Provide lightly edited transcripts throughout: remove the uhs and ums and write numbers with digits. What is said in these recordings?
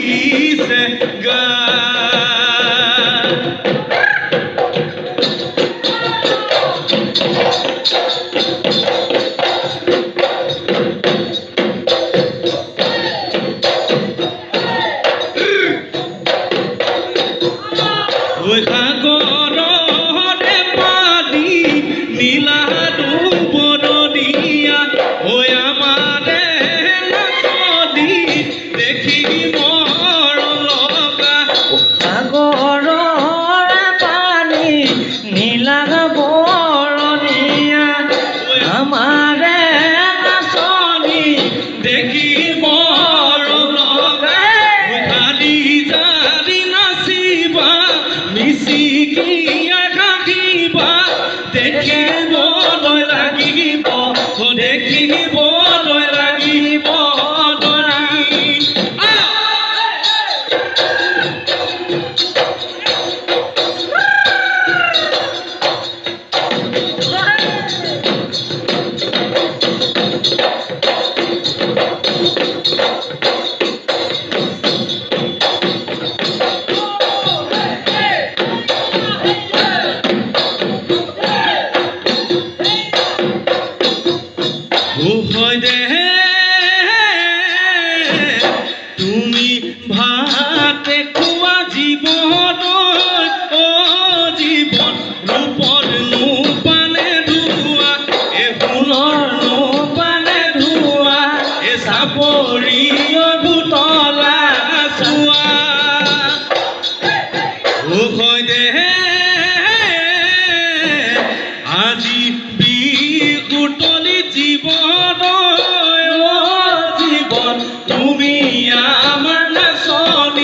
দিছে গা ওই সাগৰৰে পানী নীলা দুবৰণীয়া ওই আমাৰে নাচনি দেখি মৰ লগা সাগৰৰ পানী নীলা বৰণীয়া আমাৰে নাচনি দেখি মৰ লগা খালি জাৰি নাচিবা মিচিকিয়া থাকিবা দেখিবলৈ লাগিব দেখিবলৈ লাগিব হয় দে তুমি ভাতে খোৱা জীৱন জীৱন ৰূপৰ নোপানে ধোৱা এ ফুলৰ নোপানে ধোৱা এ চাপৰিয় ভূতলা চোৱা হয় দে আজি বিহুতলি জীৱন জীৱন তুমি আমাৰ নাচনি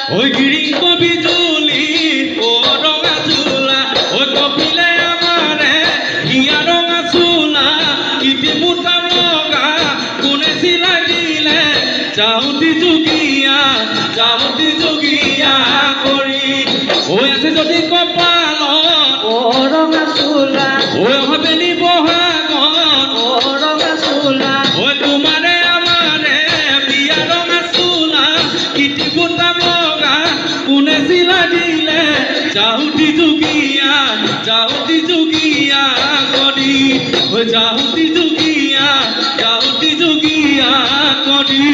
ঐ গিৰিংক বিজুলি ও ৰঙা চোলা ঐ কপিলে আমাৰে হিয়া ৰঙা চোলা ইটি মুঠাম লগা কোনে চিলাই দিলে যাওঁতি যোগীয়া কৰি ঐ আছে যদি কপালত ও ৰঙা চোলা ঐ হবেনি বহাগত ও ৰঙা চোলা ঐ তোমাৰে আমাৰে বিয়া ৰঙা চোলা ইটি মুঠাম লগা কোনে চিলাই দিলে যাওঁতি যোগীয়া কৰি ঐ যাওঁতি যোগীয়া কৰি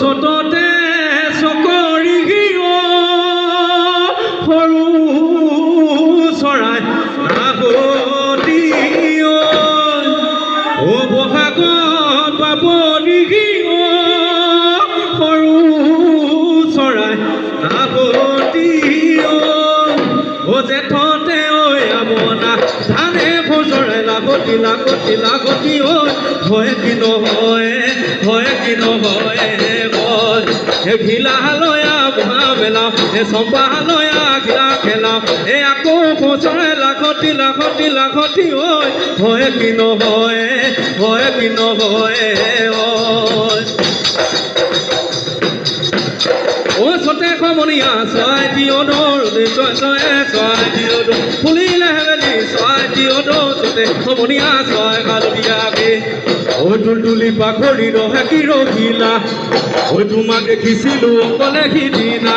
সততে চকৰি সৰু চৰাই নাবতি বহাগত পাবনি সৰু চৰাই নাবতি জেঠতে ঐ আমনা ধানে ফচৰাই লাগতি লাগতি লাগতি হয় কি নহয় হয় কি নহয় কয় হে ঘিলা হালয়া বুঢ়া মেলাও হে চম্পা হালয়া ঘিলা খেলাও হে আকৌ বছৰে লাখতি লাখতি লাখতি হয় কি নহয় ঐ সতে সমনীয়া চৰাই দিয়দৰ চৰাই দিয়দৰ ফুলিলে হেবেলি চৰাই দিয়দৰ সতে সমনীয়া চৰাই হালধীয়াকে ঐ তুলতুলি পাখৰি ৰহে কি ৰখিলা ঐ তোমাক দেখিছিলো অকলে সিদিনা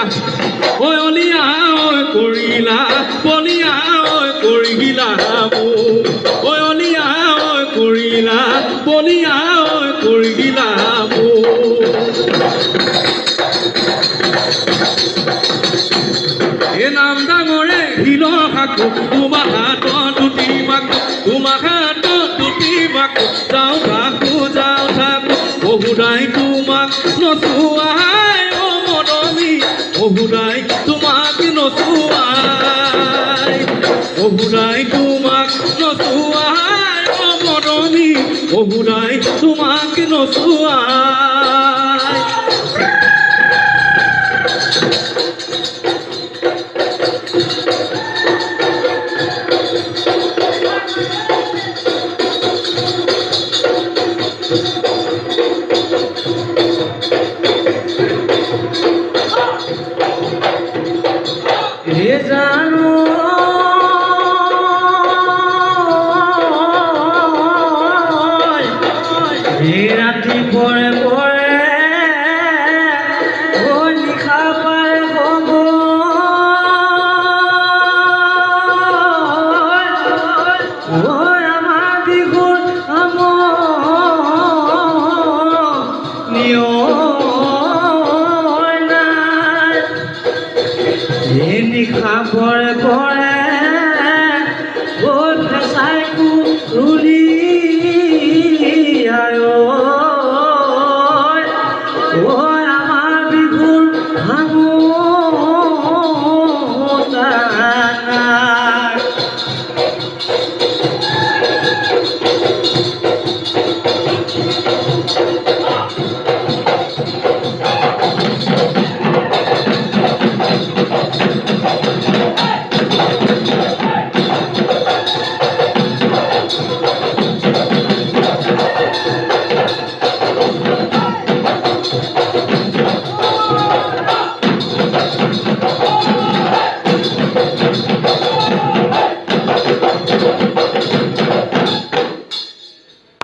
ঐ অলিয়া ঐ কৰিলা বলিয়া ঐ কৰিলা মোক ঐ অলিয়া ঐ কৰিলা বলিয়া ঐ কৰিলা মোক এ নাম ডাঙৰে শিলৰ সাকু তোমাৰ হাতত দুটি মাকু তোমাৰ হাতত দুটি মাকু যাওঁ থাকো বহুদাই তোমাক নচুৱাই অ মনমি বহুদাই তোমাক নচুৱাই বহুদাই তোমাক নচুৱাই অ মনমি বহুদাই তোমাক নচুৱাই হে জানো হে